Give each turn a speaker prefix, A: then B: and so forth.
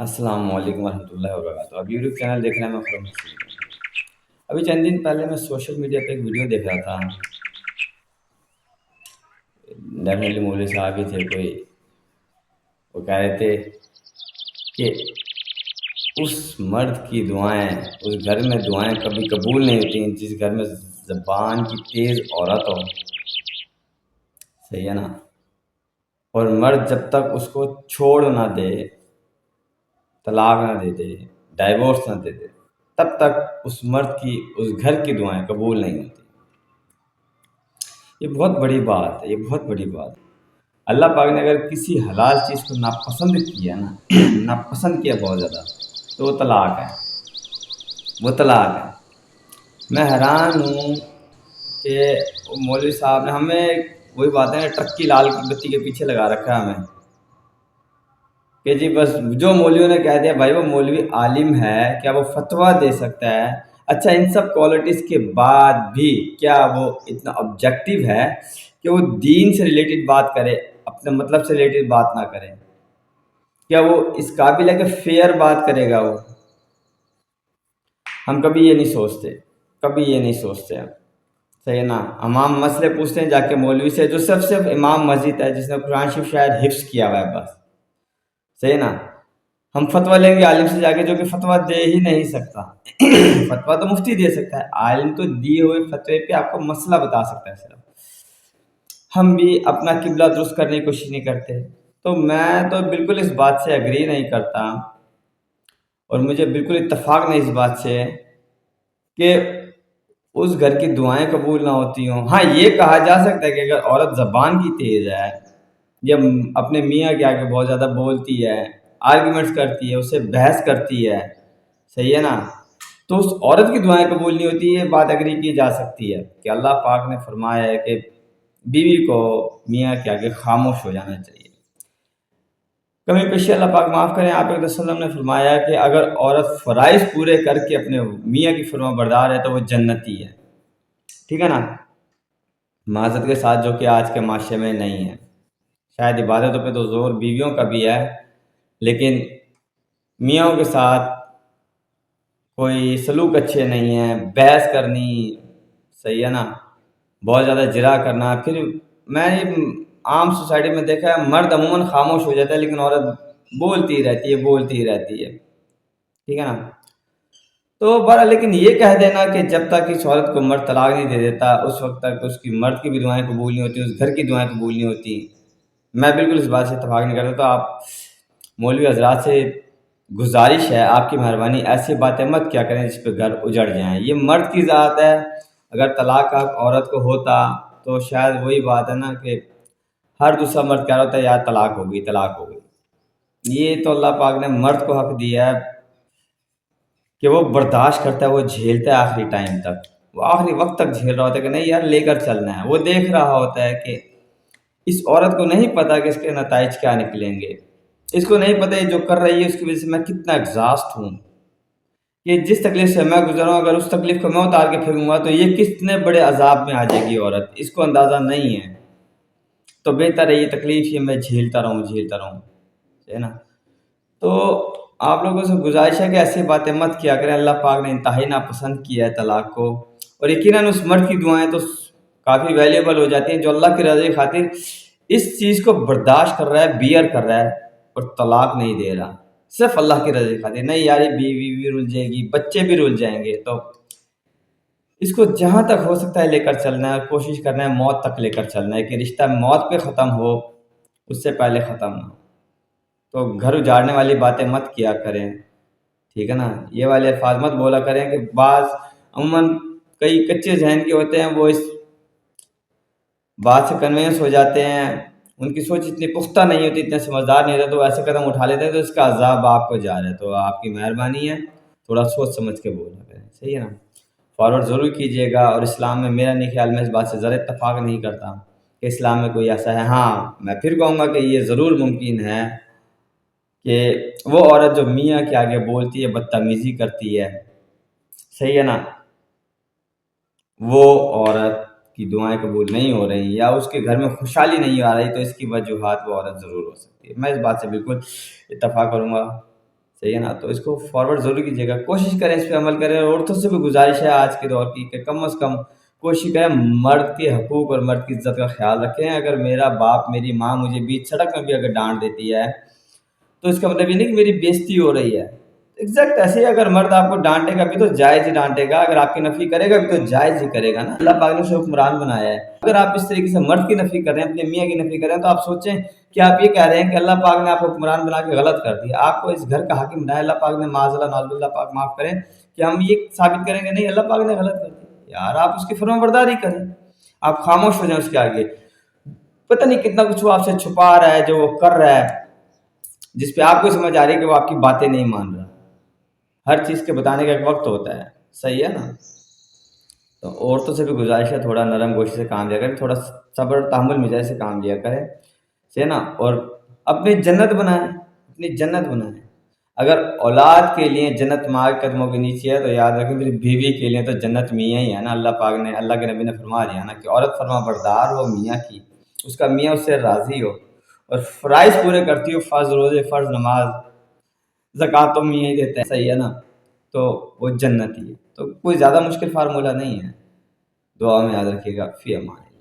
A: السلام علیکم ورحمۃ اللہ وبرکاتہ. اب یوٹیوب چینل دیکھ رہے ہیں. میں خرم ابھی چند دن پہلے میں سوشل میڈیا پہ ایک ویڈیو دیکھ رہا تھا. ڈیفینیٹلی مولوی صاحب ہی تھے کوئی. وہ کہہ رہے تھے کہ اس مرد کی دعائیں اس گھر میں دعائیں کبھی قبول نہیں ہوتی جس گھر میں زبان کی تیز عورت ہو. صحیح ہے نا. اور مرد جب تک اس کو چھوڑ نہ دے، طلاق نہ دے دے، ڈائیورس نہ دے دے، تب تک اس مرد کی اس گھر کی دعائیں قبول نہیں ہوتی. یہ بہت بڑی بات ہے. یہ بہت بڑی بات ہے. اللہ پاک نے اگر کسی حلال چیز کو ناپسند کیا نا ناپسند کیا بہت زیادہ، تو وہ طلاق ہے. وہ طلاق ہے. میں حیران ہوں کہ مولوی صاحب نے ہمیں وہی بات ہے، ٹرک کی لال بتی کے پیچھے لگا رکھا ہے ہمیں کہ جی بس جو مولویوں نے کہہ دیا بھائی وہ مولوی عالم ہے، کیا وہ فتویٰ دے سکتا ہے؟ اچھا، ان سب کوالٹیز کے بعد بھی کیا وہ اتنا آبجیکٹیو ہے کہ وہ دین سے ریلیٹڈ بات کرے، اپنے مطلب سے ریلیٹڈ بات نہ کرے؟ کیا وہ اس قابل ہے کہ فیئر بات کرے گا وہ؟ ہم کبھی یہ نہیں سوچتے، کبھی یہ نہیں سوچتے. صحیح ہے نا. امام مسئلے پوچھتے ہیں جا کے مولوی سے، جو صرف امام مسجد ہے جس نے قرآن شریف شاید حفظ کیا ہوا ہے بس. صحیح نا. ہم فتویٰ لیں گے عالم سے جا کے جو کہ فتویٰ دے ہی نہیں سکتا. فتویٰ تو مفتی دے سکتا ہے، عالم تو دیے ہوئے فتوے پہ آپ کو مسئلہ بتا سکتا ہے صرف. ہم بھی اپنا قبلہ درست کرنے کی کوشش نہیں کرتے. تو میں تو بالکل اس بات سے اگری نہیں کرتا، اور مجھے بالکل اتفاق نہیں اس بات سے کہ اس گھر کی دعائیں قبول نہ ہوتی ہوں. ہاں، یہ کہا جا سکتا ہے کہ اگر عورت زبان کی تیز ہے یا اپنے میاں کے آگے بہت زیادہ بولتی ہے، آرگیومنٹس کرتی ہے، اس سے بحث کرتی ہے، صحیح ہے نا، تو اس عورت کی دعائیں قبول نہیں ہوتی. یہ بات اگری کی جا سکتی ہے کہ اللہ پاک نے فرمایا ہے کہ بیوی کو میاں کے آگے خاموش ہو جانا چاہیے. کمی پیشی اللہ پاک معاف کریں. آپ علیہ وسلم نے فرمایا کہ اگر عورت فرائض پورے کر کے اپنے میاں کی فرما بردار ہے تو وہ جنتی ہے. ٹھیک ہے نا. معذرت کے ساتھ، جو کہ آج کے معاشرے میں نہیں ہے. شاید عبادتوں پہ تو زور بیویوں کا بھی ہے، لیکن میاں کے ساتھ کوئی سلوک اچھے نہیں ہیں، بحث کرنی، صحیح ہے نا، بہت زیادہ جرا کرنا. پھر میں نے عام سوسائٹی میں دیکھا ہے مرد عموماً خاموش ہو جاتا ہے لیکن عورت بولتی رہتی ہے، بولتی رہتی ہے. ٹھیک ہے نا. تو بہرحال لیکن یہ کہہ دینا کہ جب تک اس عورت کو مرد طلاق نہیں دے دیتا اس وقت تک اس کی مرد کی بھی دعائیں قبول نہیں ہوتی، اس گھر کی دعائیں قبول نہیں ہوتی، میں بالکل اس بات سے اتفاق نہیں کرتا. تو آپ مولوی حضرات سے گزارش ہے، آپ کی مہربانی ایسی باتیں مت کیا کریں جس پہ گھر اجڑ جائیں. یہ مرد کی ذات ہے. اگر طلاق کا حق عورت کو ہوتا تو شاید وہی بات ہے نا کہ ہر دوسرا مرد کہہ رہا ہوتا ہے یار طلاق ہو گئی، طلاق ہو گئی. یہ تو اللہ پاک نے مرد کو حق دیا ہے کہ وہ برداشت کرتا ہے، وہ جھیلتا ہے آخری ٹائم تک، وہ آخری وقت تک جھیل رہا ہوتا ہے کہ نہیں یار لے کر چلنا ہے. وہ دیکھ رہا ہوتا ہے کہ اس عورت کو نہیں پتا کہ اس کے نتائج کیا نکلیں گے. اس کو نہیں پتا یہ جو کر رہی ہے اس کی وجہ سے میں کتنا ایگزاسٹ ہوں. یہ جس تکلیف سے میں گزر رہا ہوں اگر اس تکلیف کو میں اتار کے پھینکوں گا تو یہ کتنے بڑے عذاب میں آ جائے گی عورت، اس کو اندازہ نہیں ہے. تو بہتر ہے یہ تکلیف یہ میں جھیلتا رہوں. ہے نا. تو آپ لوگوں سے گزارش ہے کہ ایسی باتیں مت کیا کریں. اللہ پاک نے انتہائی ناپسند کیا ہے طلاق کو، اور یقیناً اس مرد کی دعائیں تو کافی ویلیبل ہو جاتی ہیں جو اللہ کی رضا کی خاطر اس چیز کو برداشت کر رہا ہے، بیئر کر رہا ہے اور طلاق نہیں دے رہا صرف اللہ کی رضا کی خاطر. نہیں یار یہ بیوی بھی رل جائے گی، بچے بھی رل جائیں گے. تو اس کو جہاں تک ہو سکتا ہے لے کر چلنا ہے، کوشش کرنا ہے موت تک لے کر چلنا ہے کہ رشتہ موت پہ ختم ہو، اس سے پہلے ختم نہ ہو. تو گھر اجاڑنے والی باتیں مت کیا کریں. ٹھیک ہے نا. یہ والے الفاظ مت بولا کریں کہ بعض عموماً کئی کچے ذہن کے ہوتے ہیں، وہ اس بات سے کنوینس ہو جاتے ہیں، ان کی سوچ اتنی پختہ نہیں ہوتی، اتنے سمجھدار نہیں ہوتے، تو ایسے قدم اٹھا لیتے ہیں تو اس کا عذاب آپ کو جا رہا ہے. تو آپ کی مہربانی ہے تھوڑا سوچ سمجھ کے بولنا کریں. صحیح ہے نا. فارورڈ ضرور کیجیے گا. اور اسلام میں میرا نہیں خیال، میں اس بات سے ذرا اتفاق نہیں کرتا کہ اسلام میں کوئی ایسا ہے. ہاں میں پھر کہوں گا کہ یہ ضرور ممکن ہے کہ وہ عورت جو میاں کے آگے بولتی ہے، بدتمیزی کرتی ہے، صحیح ہے نا، وہ عورت کی دعائیں قبول نہیں ہو رہی یا اس کے گھر میں خوشحالی نہیں آ رہی، تو اس کی وجوہات وہ عورت ضرور ہو سکتی ہے. میں اس بات سے بالکل اتفاق کروں گا. صحیح ہے نا. تو اس کو فارورڈ ضرور کیجیے گا, کوشش کریں اس پہ عمل کریں. اور عورتوں سے بھی گزارش ہے آج کے دور کی کہ کم از کم کوشش کریں مرد کے حقوق اور مرد کی عزت کا خیال رکھیں. اگر میرا باپ میری ماں مجھے بیچ سڑک میں بھی اگر ڈانٹ دیتی ہے تو اس کا مطلب یہ نہیں کہ میری بےزتی ہو رہی ہے. ایگزیکٹ ایسے ہی اگر مرد آپ کو ڈانٹے گا بھی تو جائز ہی ڈانٹے گا, اگر آپ کی نفی کرے گا بھی تو جائز ہی کرے گا نا. اللہ پاک نے اسے حکمران بنایا ہے. اگر آپ اس طریقے سے مرد کی نفی کر رہے ہیں, اپنے میاں کی نفی کر رہے ہیں, تو آپ سوچیں کہ آپ یہ کہہ رہے ہیں کہ اللہ پاک نے آپ کو حکمران بنا کے غلط کر دیا, آپ کو اس گھر کا حاکم بنایا. اللہ پاک نے معاذ اللہ ناز اللہ پاک معاف کریں کہ ہم یہ ثابت کریں گے نہیں اللہ پاک نے غلط کر دیا. یار آپ اس کی فرما برداری کریں, آپ خاموش ہو جائیں اس کے آگے. پتہ نہیں کتنا کچھ وہ آپ سے چھپا رہا ہے جو وہ کر رہا ہے, جس پہ آپ کو سمجھ آ رہی ہے کہ وہ آپ کی باتیں نہیں مان رہا. ہر چیز کے بتانے کا ایک وقت ہوتا ہے, صحیح ہے نا. تو عورتوں سے بھی گزارش ہے تھوڑا نرم گوشی سے کام لیا کریں, تھوڑا صبر تحمل مزاج سے کام لیا کریں, صحیح ہے نا. اور اپنی جنت بنائیں, اپنی جنت بنائیں. اگر اولاد کے لیے جنت ماں کے قدموں کے نیچے ہے تو یاد رکھیں میری بیوی کے لیے تو جنت میاں ہی ہے نا. اللہ پاک نے, اللہ کے نبی نے فرما دیا نا کہ عورت فرما بردار ہو میاں کی, اس کا میاں اس سے راضی ہو اور فرائض پورے کرتی ہو, فرض روزے فرض نماز زکوٰۃ تو میاں ہی دیتے ہیں, صحیح ہے نا. تو وہ جنت ہی ہے. تو کوئی زیادہ مشکل فارمولہ نہیں ہے. دعا میں یاد رکھیے گا. فی امان اللہ.